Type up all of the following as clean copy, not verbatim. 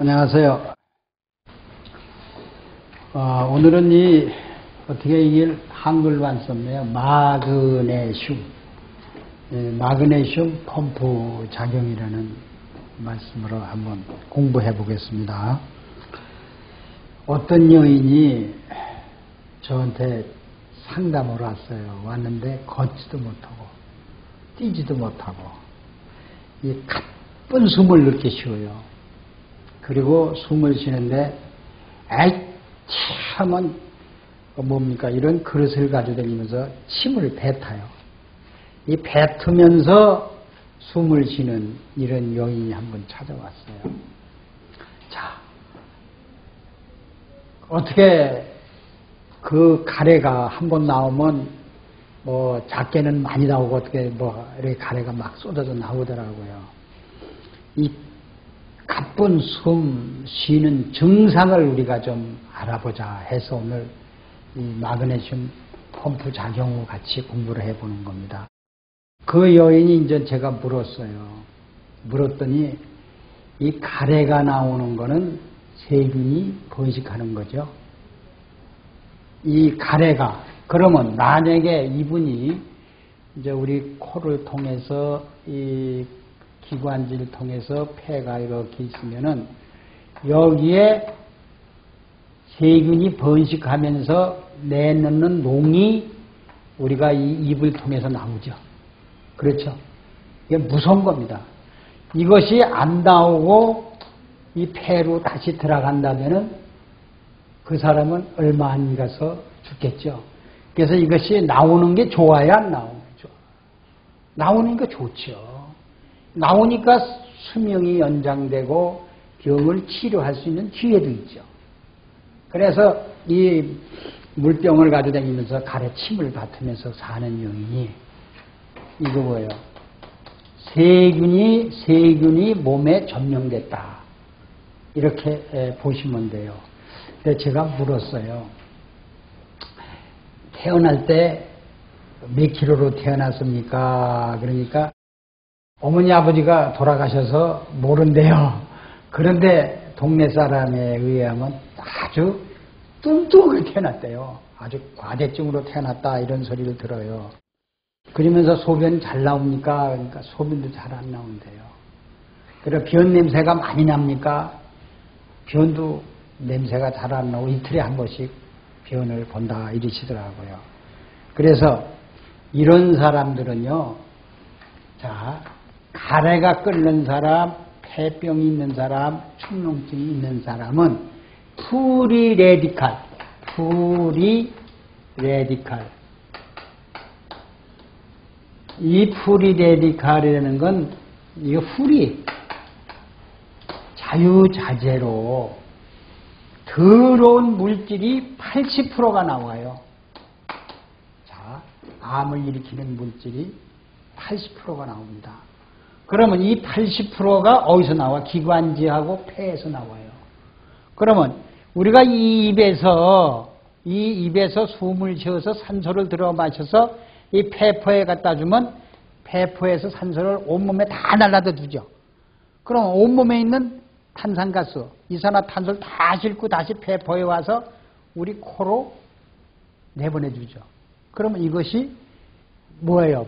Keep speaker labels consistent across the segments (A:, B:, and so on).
A: 안녕하세요. 오늘은 어떻게 이게 한글로 안 썼네요. 마그네슘. 마그네슘 펌프 작용이라는 말씀으로 한번 공부해 보겠습니다. 어떤 여인이 저한테 상담을 왔는데 걷지도 못하고 뛰지도 못하고 이 가쁜 숨을 늦게 쉬어요. 그리고 숨을 쉬는데 참은 뭡니까 이런 그릇을 가지고 다니면서 침을 뱉어요. 이 뱉으면서 숨을 쉬는 이런 여인이 한번 찾아왔어요. 자, 어떻게 그 가래가 한번 나오면 작게는 많이 나오고 어떻게 이렇게 가래가 막 쏟아져 나오더라고요. 이 가쁜 숨 쉬는 증상을 우리가 좀 알아보자 해서 오늘 이 마그네슘 펌프 작용과 같이 공부를 해보는 겁니다. 그 여인이 이제 제가 물었더니 이 가래가 나오는 거는 세균이 번식하는 거죠. 이 가래가 그러면 만약에 이분이 이제 우리 코를 통해서 이 기관지를 통해서 폐가 이렇게 있으면은 여기에 세균이 번식하면서 내놓는 농이 우리가 이 입을 통해서 나오죠. 그렇죠? 이게 무서운 겁니다. 이것이 안 나오고 이 폐로 다시 들어간다면은 그 사람은 얼마 안 가서 죽겠죠. 그래서 이것이 나오는 게 좋아야 안 나오는 게 좋아. 나오는 게 좋죠. 나오니까 수명이 연장되고 병을 치료할 수 있는 기회도 있죠. 그래서 이 물병을 가지고 다니면서 가래 침을 뱉으면서 사는 여인이 이거 뭐예요? 세균이 몸에 점령됐다. 이렇게 보시면 돼요. 근데 제가 물었어요. 태어날 때 몇 킬로로 태어났습니까? 그러니까 어머니 아버지가 돌아가셔서 모른대요. 그런데 동네 사람에 의하면 아주 뚱뚱하게 태어났대요. 아주 과대증으로 태어났다 이런 소리를 들어요. 그러면서 소변 잘 나옵니까? 그러니까 소변도 잘 안 나온대요. 그리고 변 냄새가 많이 납니까? 변도 냄새가 잘 안 나고 이틀에 한 번씩 변을 본다 이러시더라고요. 그래서 이런 사람들은요. 자, 가래가 끓는 사람, 폐병이 있는 사람, 축농증이 있는 사람은 프리레디칼. 이 프리레디칼이라는 건 이거 자유자재로 더러운 물질이 80%가 나와요. 자, 암을 일으키는 물질이 80%가 나옵니다. 그러면 이 80%가 어디서 나와? 기관지하고 폐에서 나와요. 그러면 우리가 이 입에서 숨을 쉬어서 산소를 들어 마셔서 이 폐포에 갖다 주면 폐포에서 산소를 온몸에 다 날라다 주죠. 그럼 온몸에 있는 탄산가스, 이산화탄소를 다 싣고 다시 폐포에 와서 우리 코로 내보내주죠. 그러면 이것이 뭐예요?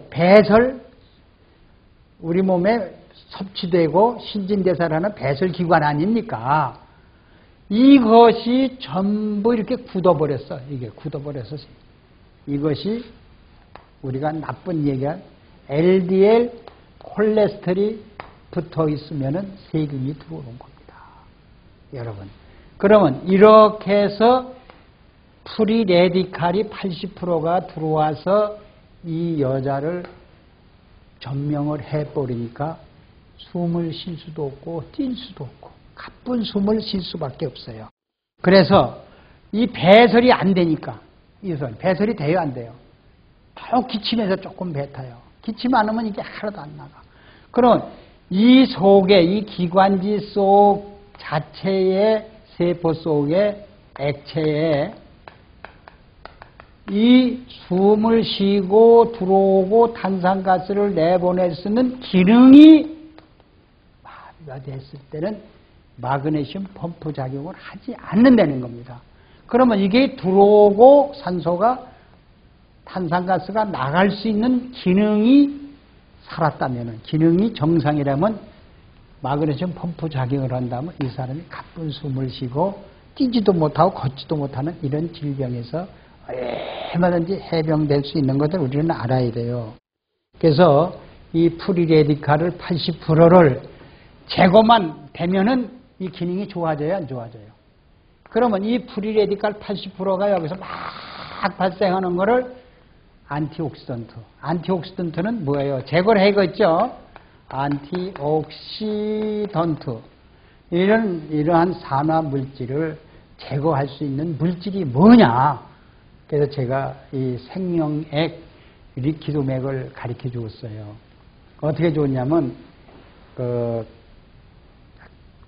A: 우리 몸에 섭취되고 신진대사를 하는 배설기관 아닙니까? 이것이 전부 이렇게 굳어버렸어. 이게 굳어버려서 이것이 우리가 나쁜 얘기한 LDL 콜레스테롤이 붙어 있으면은 세균이 들어오는 겁니다. 여러분. 그러면 이렇게 해서 프리레디칼이 80%가 들어와서 이 여자를 점령을 해버리니까 숨을 쉴 수도 없고 뛸 수도 없고 가쁜 숨을 쉴 수밖에 없어요. 그래서 이 배설이 안 되니까 배설이 돼요 안 돼요? 또 기침해서 조금 뱉어요. 기침 안 하면 이게 하나도 안 나가. 그럼 이 속에 이 기관지 속 자체의 세포 속의 액체에 이 숨을 쉬고 들어오고 탄산가스를 내보낼 수 있는 기능이 마비가 됐을 때는 마그네슘 펌프 작용을 하지 않는다는 겁니다. 그러면 이게 들어오고 산소가 탄산가스가 나갈 수 있는 기능이 살았다면, 기능이 정상이라면 마그네슘 펌프 작용을 한다면 이 사람이 가쁜 숨을 쉬고 뛰지도 못하고 걷지도 못하는 이런 질병에서 얼마든지 해병될 수 있는 것을 우리는 알아야 돼요. 그래서 이 프리레디칼을 80%를 제거만 되면은 이 기능이 좋아져요, 안 좋아져요? 그러면 이 프리레디칼 80%가 여기서 막 발생하는 거를 안티옥시던트. 안티옥시던트는 뭐예요? 제거를 해야겠죠? 안티옥시던트. 이러한 산화 물질을 제거할 수 있는 물질이 뭐냐? 그래서 제가 이 생명액 리퀴드맥을 가르쳐 주었어요. 어떻게 줬냐면,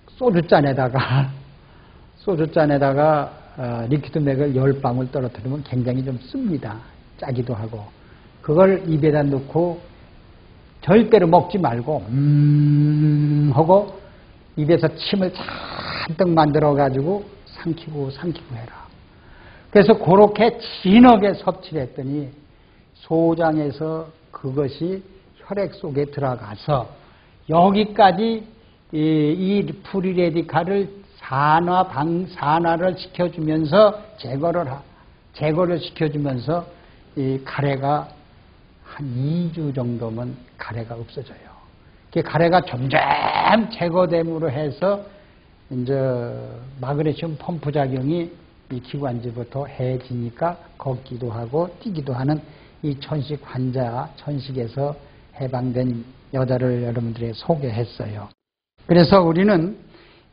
A: 소주잔에다가 리퀴드맥을 10방울 떨어뜨리면 굉장히 좀 씁니다. 짜기도 하고. 그걸 입에다 넣고 절대로 먹지 말고 하고 입에서 침을 잔뜩 만들어 가지고 삼키고 해라. 그래서 그렇게 진하게 섭취를 했더니 소장에서 그것이 혈액 속에 들어가서 여기까지 이 프리레디칼을 산화를 시켜주면서 제거를 시켜주면서 이 가래가 한 2주 정도면 가래가 없어져요. 그 가래가 점점 제거됨으로 해서 이제 마그네슘 펌프 작용이 이 기관지부터 해지니까 걷기도 하고 뛰기도 하는 이 천식 환자, 천식에서 해방된 여자를 여러분들에게 소개했어요. 그래서 우리는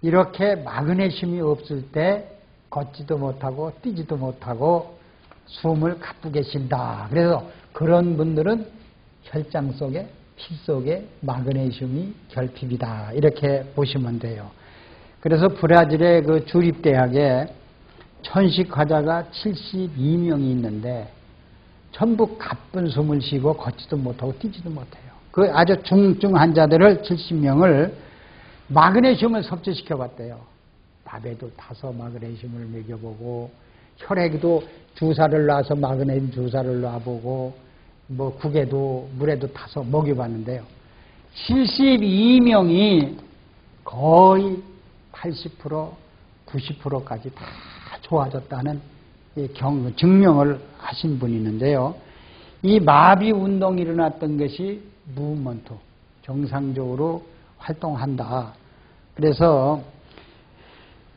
A: 이렇게 마그네슘이 없을 때 걷지도 못하고 뛰지도 못하고 숨을 가쁘게 쉰다. 그래서 그런 분들은 혈장 속에 피 속에 마그네슘이 결핍이다. 이렇게 보시면 돼요. 그래서 브라질의 그 주립대학에 천식 환자가 72명이 있는데 전부 가쁜 숨을 쉬고 걷지도 못하고 뛰지도 못해요. 그 아주 중증 환자들을 70명을 마그네슘을 섭취시켜 봤대요. 밥에도 타서 마그네슘을 먹여보고 혈액에도 주사를 놔서 마그네슘 주사를 놔보고 뭐 국에도 물에도 타서 먹여봤는데요. 72명이 거의 80%, 90%까지 다 좋아졌다는 증명을 하신 분이 있는데요. 이 마비 운동이 일어났던 것이 무브먼트, 정상적으로 활동한다. 그래서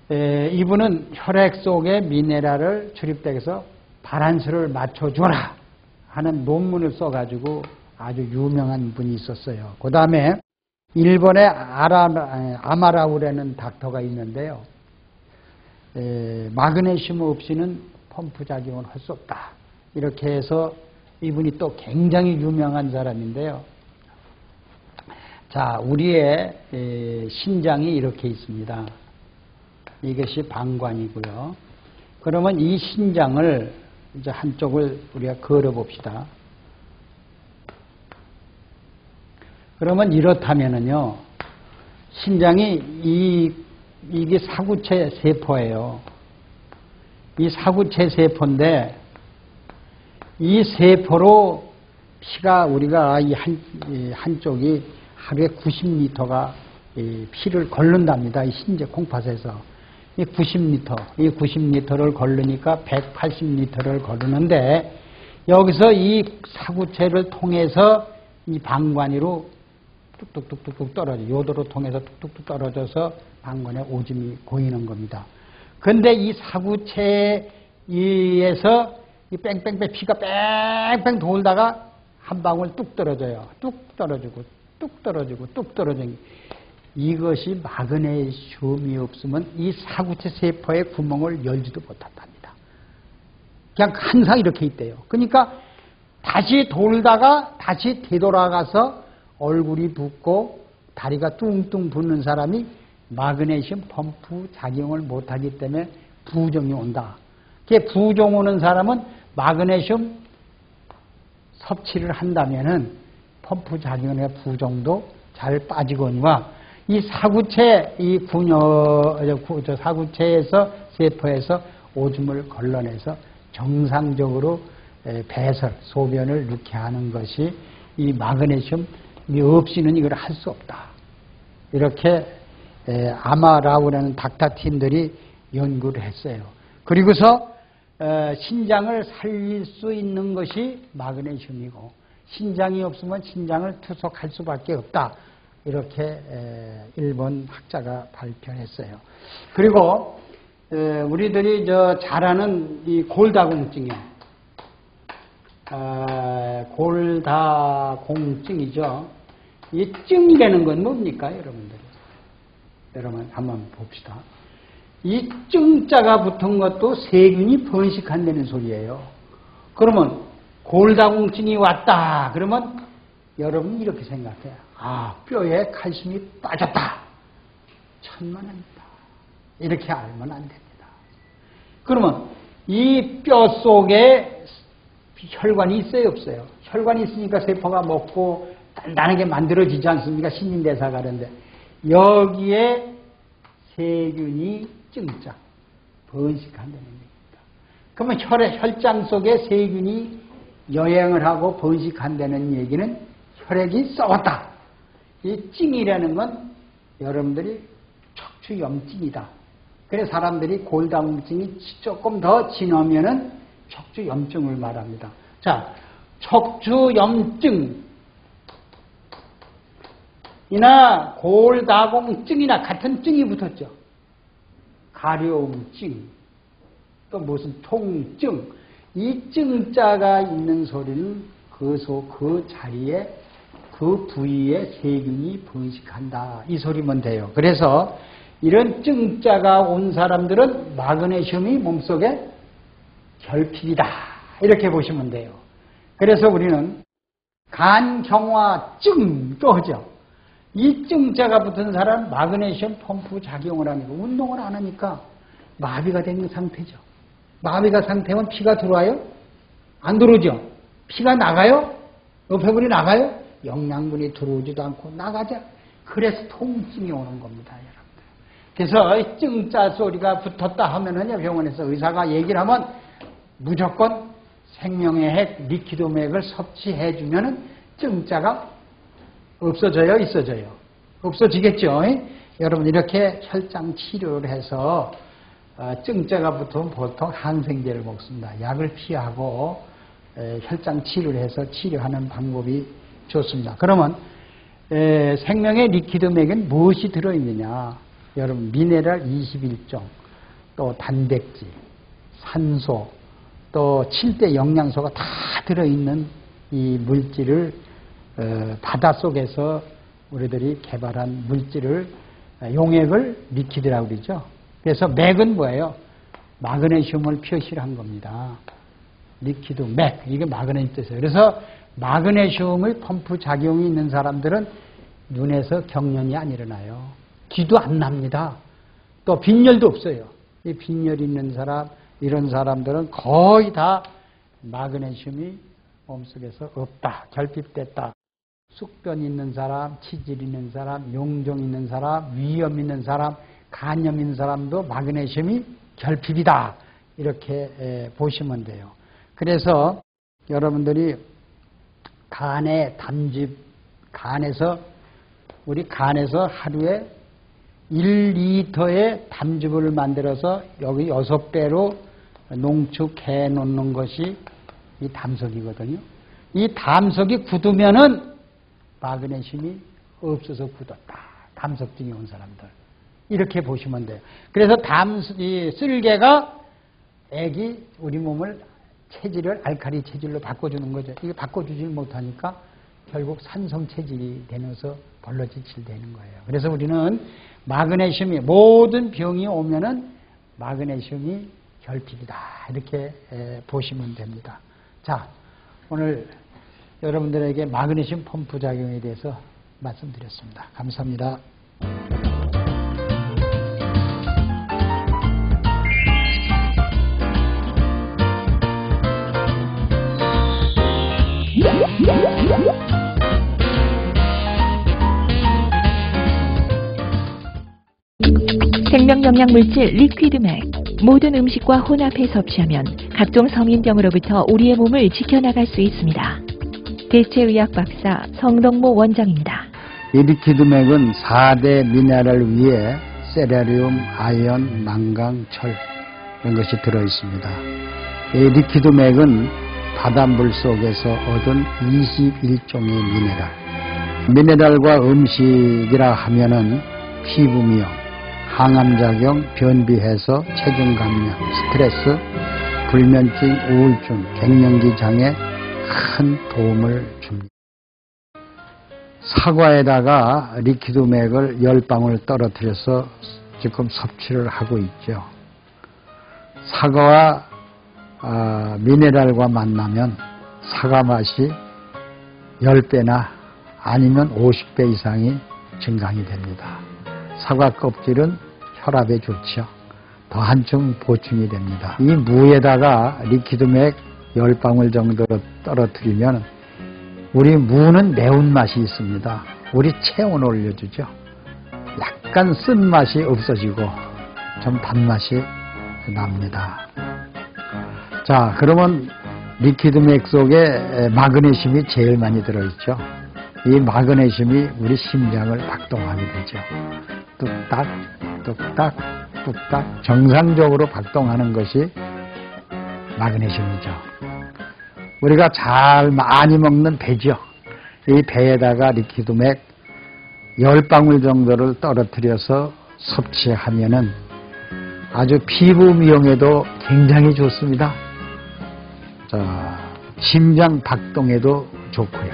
A: 이분은 혈액 속에 미네랄을 주립대에서 바란스를 맞춰줘라 하는 논문을 써가지고 아주 유명한 분이 있었어요. 그 다음에 일본의 아마라우라는 닥터가 있는데요. 마그네슘 없이는 펌프 작용을 할 수 없다. 이렇게 해서 이분이 또 굉장히 유명한 사람인데요. 자, 우리의 신장이 이렇게 있습니다. 이것이 방관이고요. 그러면 이 신장을 이제 한쪽을 우리가 걸어 봅시다. 그러면 이렇다면은요, 신장이 이게 사구체 세포예요. 이 사구체 세포인데 이 세포로 피가 우리가 이 한쪽이 하루에 90리터가 피를 걸른답니다. 이 신재 콩팥에서. 이 90리터를 걸르니까 180리터를 걸르는데 여기서 이 사구체를 통해서 이 방관이로 뚝뚝뚝뚝 떨어져 요도로 통해서 뚝뚝뚝 떨어져서 방관에 오줌이 고이는 겁니다. 그런데 이 사구체에서 이 뺑뺑뺑 피가 뺑뺑 돌다가 한 방울 뚝 떨어져요. 뚝 떨어지고 뚝 떨어지고 뚝 떨어지고 이것이 마그네슘이 없으면 이 사구체 세포의 구멍을 열지도 못한답니다. 그냥 항상 이렇게 있대요. 그러니까 다시 돌다가 다시 되돌아가서 얼굴이 붓고 다리가 뚱뚱 붓는 사람이 마그네슘 펌프 작용을 못하기 때문에 부종이 온다. 부종 오는 사람은 마그네슘 섭취를 한다면은 펌프 작용의 부종도 잘 빠지거니와 이 사구체, 이 사구체에서, 세포에서 오줌을 걸러내서 정상적으로 배설, 소변을 넣게 하는 것이 이 마그네슘이 없이는 이걸 할 수 없다. 이렇게 아마라우라는 닥터팀들이 연구를 했어요. 그리고서 신장을 살릴 수 있는 것이 마그네슘이고 신장이 없으면 신장을 투석할 수밖에 없다. 이렇게 일본 학자가 발표했어요. 그리고 우리들이 잘 아는 이 골다공증이요. 골다공증이죠. 이 증이라는 건 뭡니까, 여러분들? 여러분 한번 봅시다. 이 증자가 붙은 것도 세균이 번식한다는 소리예요. 그러면 골다공증이 왔다. 그러면 여러분 이렇게 생각해요. 아, 뼈에 칼슘이 빠졌다. 천만입니다. 이렇게 알면 안 됩니다. 그러면 이 뼈 속에 혈관이 있어요, 없어요? 혈관이 있으니까 세포가 먹고 단단하게 만들어지지 않습니까? 신진대사가 그런데 여기에 세균이 증자, 번식한다는 얘기입니다. 그러면 혈장 속에 세균이 여행을 하고 번식한다는 얘기는 혈액이 썩었다. 이 찡이라는 건 여러분들이 척추염증이다. 그래서 사람들이 골다공증이 조금 더 지나면은 척추염증을 말합니다. 자, 척추염증이나 골다공증이나 같은 증이 붙었죠. 가려움증, 또 무슨 통증, 이 증자가 있는 소리는 그 자리에 그 부위에 세균이 번식한다. 이 소리면 돼요. 그래서 이런 증자가 온 사람들은 마그네슘이 몸속에 결핍이다. 이렇게 보시면 돼요. 그래서 우리는 간경화증도 하죠. 이 증자가 붙은 사람은 마그네슘 펌프 작용을 하니까 운동을 안 하니까 마비가 된 상태죠. 마비가 상태면 피가 들어와요? 안 들어오죠? 피가 나가요? 노폐물이 나가요? 영양분이 들어오지도 않고 나가죠. 그래서 통증이 오는 겁니다, 여러분들. 그래서 증자 소리가 붙었다 하면은요, 병원에서 의사가 얘기를 하면 무조건 생명의 핵 리퀴도맥을 섭취해 주면은 증자가 없어져요, 있어져요? 없어지겠죠. 여러분 이렇게 혈장 치료를 해서 증자가 붙으면 보통 항생제를 먹습니다. 약을 피하고 혈장 치료를 해서 치료하는 방법이 좋습니다. 그러면 생명의 리퀴드맥은 무엇이 들어있느냐? 여러분 미네랄 21종, 또 단백질, 산소, 또 7대 영양소가 다 들어있는 이 물질을 바닷속에서 우리들이 개발한 물질을 용액을 리퀴드라고 그러죠. 그래서 맥은 뭐예요? 마그네슘을 표시를 한 겁니다. 리퀴드 맥, 이게 마그네슘 뜻이에요. 그래서 마그네슘의 펌프 작용이 있는 사람들은 눈에서 경련이 안 일어나요. 기도 안 납니다. 또 빈혈도 없어요. 이 빈혈 있는 사람, 이런 사람들은 거의 다 마그네슘이 몸속에서 없다, 결핍됐다. 숙변 있는 사람, 치질 있는 사람, 용종 있는 사람, 위염 있는 사람, 간염 있는 사람도 마그네슘이 결핍이다. 이렇게 보시면 돼요. 그래서 여러분들이 간의 담즙, 우리 간에서 하루에 1리터의 담즙을 만들어서 여기 6배로 농축해 놓는 것이 이 담석이거든요. 이 담석이 굳으면은 마그네슘이 없어서 굳었다. 담석증이 온 사람들. 이렇게 보시면 돼요. 그래서 이 쓸개가 액이 우리 몸을 체질을 알칼리 체질로 바꿔주는 거죠. 이게 바꿔주질 못하니까 결국 산성 체질이 되면서 벌러지칠 되는 거예요. 그래서 우리는 마그네슘이 모든 병이 오면은 마그네슘이 결핍이다. 이렇게 보시면 됩니다. 자, 오늘 여러분들에게 마그네슘 펌프 작용에 대해서 말씀드렸습니다. 감사합니다.
B: 생명영양물질 리퀴드맥. 모든 음식과 혼합해 섭취하면 각종 성인병으로부터 우리의 몸을 지켜나갈 수 있습니다. 대체의학 박사 성동모 원장입니다.
A: 이 리퀴드맥은 4대 미네랄 위에 세라리움, 아연, 망강, 철 이런 것이 들어있습니다. 이 리퀴드맥은 바닷물 속에서 얻은 21종의 미네랄. 미네랄과 음식이라 하면은 피부미용, 항암작용, 변비해소, 체중 감량, 스트레스, 불면증, 우울증, 갱년기 장애 큰 도움을 줍니다. 사과에다가 리퀴드맥을 10방울 떨어뜨려서 지금 섭취를 하고 있죠. 사과와 미네랄과 만나면 사과 맛이 10배나 아니면 50배 이상이 증강이 됩니다. 사과 껍질은 혈압에 좋죠. 더 한층 보충이 됩니다. 이 무에다가 리퀴드맥 10방울 정도로 떨어뜨리면 우리 무는 매운맛이 있습니다. 우리 체온을 올려주죠. 약간 쓴맛이 없어지고 좀 단맛이 납니다. 자, 그러면 리퀴드맥 속에 마그네슘이 제일 많이 들어있죠. 이 마그네슘이 우리 심장을 박동하게 되죠. 뚝딱, 뚝딱, 뚝딱 정상적으로 박동하는 것이 마그네슘이죠. 우리가 잘 많이 먹는 배죠. 이 배에다가 리퀴드맥 10방울 정도를 떨어뜨려서 섭취하면은 아주 피부 미용에도 굉장히 좋습니다. 자, 심장 박동에도 좋고요.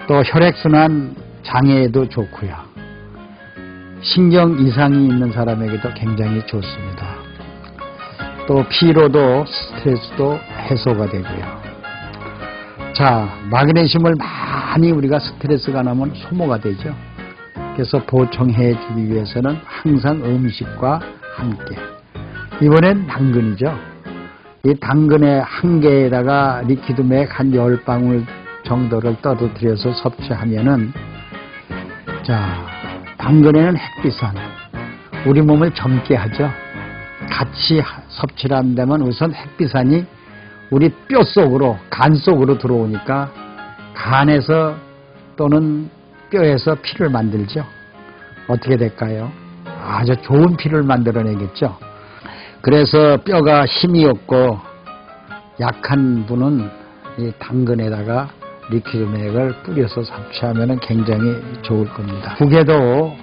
A: 또 혈액순환 장애에도 좋고요. 신경 이상이 있는 사람에게도 굉장히 좋습니다. 또 피로도 스트레스도 해소가 되고요. 자, 마그네슘을 많이 우리가 스트레스가 나면 소모가 되죠. 그래서 보충해 주기 위해서는 항상 음식과 함께. 이번엔 당근이죠. 이 당근의 한 개에다가 리퀴드맥 한 10방울 정도를 떨어뜨려서 섭취하면은, 자, 당근에는 햇빛산, 우리 몸을 젊게 하죠. 같이 섭취를 한다면 우선 햇빛산이 우리 뼈 속으로, 간 속으로 들어오니까 간에서 또는 뼈에서 피를 만들죠. 어떻게 될까요? 아주 좋은 피를 만들어내겠죠. 그래서 뼈가 힘이 없고 약한 분은 이 당근에다가 리퀴드맥을 뿌려서 섭취하면 굉장히 좋을 겁니다. 국에도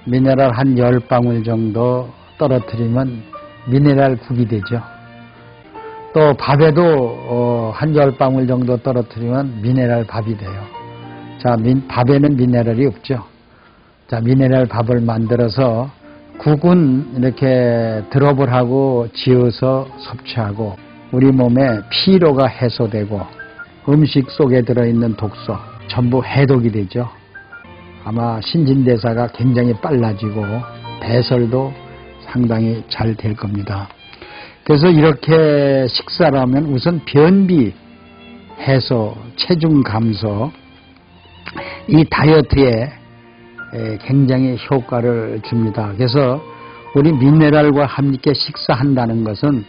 A: 미네랄 한 10방울 정도 떨어뜨리면 미네랄 국이 되죠. 또 밥에도 한 10방울 정도 떨어뜨리면 미네랄 밥이 돼요. 자, 밥에는 미네랄이 없죠. 자, 미네랄 밥을 만들어서 국은 이렇게 드롭을 하고 지어서 섭취하고 우리 몸에 피로가 해소되고 음식 속에 들어있는 독소 전부 해독이 되죠. 아마 신진대사가 굉장히 빨라지고 배설도 상당히 잘 될 겁니다. 그래서 이렇게 식사를 하면 우선 변비 해소, 체중 감소, 이 다이어트에 굉장히 효과를 줍니다. 그래서 우리 미네랄과 함께 식사한다는 것은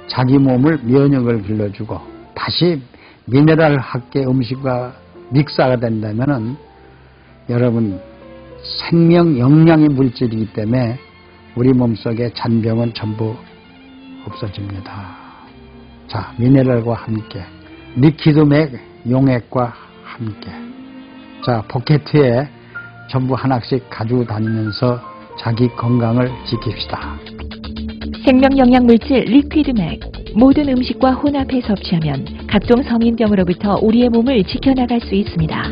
A: 자기 몸을 면역을 길러주고 다시 미네랄 함께 음식과 믹스가 된다면은 여러분 생명 영양의 물질이기 때문에 우리 몸속의 잔병은 전부 없어집니다. 자, 미네랄과 함께 리퀴드맥 용액과 함께 자, 포켓에 전부 하나씩 가지고 다니면서 자기 건강을 지킵시다.
B: 생명영양물질 리퀴드맥. 모든 음식과 혼합해 섭취하면 각종 성인병으로부터 우리의 몸을 지켜나갈 수 있습니다.